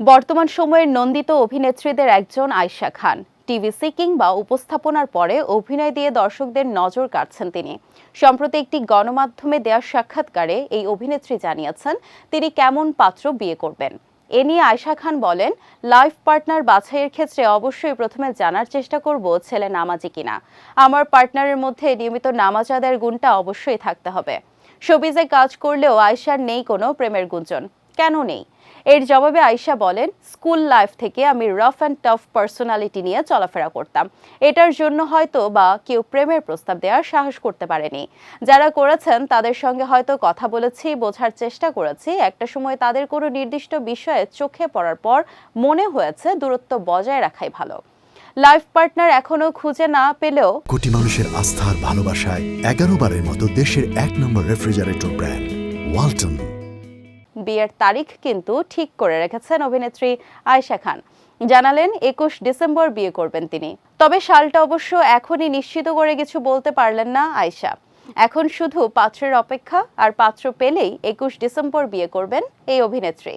বর্তমান সময়ের নন্দিত অভিনেত্রীদের একজন আয়েশা খান। টিভিসি কিংবা উপস্থাপনার পরে অভিনয় দিয়ে দর্শকদের নজর কাড়ছেন তিনি। সম্প্রতি একটি গণমাধ্যমে দেওয়া সাক্ষাৎকারে এই অভিনেত্রী জানিয়েছেন তিনি কেমন পাত্র বিয়ে করবেন। এ নিয়ে আয়েশা খান বলেন, লাইফ পার্টনার বাছাইয়ের ক্ষেত্রে অবশ্যই প্রথমে জানার চেষ্টা করব ছেলে নামাজি কিনা। আমার পার্টনারের মধ্যে নিয়মিত নামাজ আদায়ের গুণটা অবশ্যই থাকতে হবে। শোবিজে কাজ করলেও আয়েশার নেই কোনো প্রেমের গুঞ্জন। কেন নেই? এর জবাবে আয়েশা বলেন, স্কুল লাইফ থেকে আমি রাফ অ্যান্ড টাফ পার্সোনালিটি নিয়ে চলাফেরা করতাম। এটার জন্য হয়তো বা কেউ প্রেমের প্রস্তাব দেওয়ার সাহস করতে পারেনি। যারা করেছেন তাদের সঙ্গে হয়তো কথা বলেছি, বোঝার চেষ্টা করেছি। একটা সময় তাদের কোনো নির্দিষ্ট বিষয়ে চোখে পড়ার পর মনে হয়েছে দূরত্ব বজায় রাখাই ভালো। লাইফ পার্টনার এখনো খুঁজে না পেলেও কোটি মানুষের আস্থার ভালোবাসায় 11 বারের মতো দেশের 1 নম্বর রেফ্রিজারেটর ব্র্যান্ড ওয়ালটন। বিয়ের তারিখ কিন্তু ঠিক করে রেখেছেন অভিনেত্রী আয়েশা খান। জানালেন 21 ডিসেম্বর বিয়ে করবেন তিনি। তবে সালটা অবশ্য এখনই নিশ্চিত করে কিছু বলতে পারলেন না আয়েশা। এখন শুধু পাত্রের অপেক্ষা, আর পাত্র পেলেই 21 ডিসেম্বর বিয়ে করবেন এই অভিনেত্রী।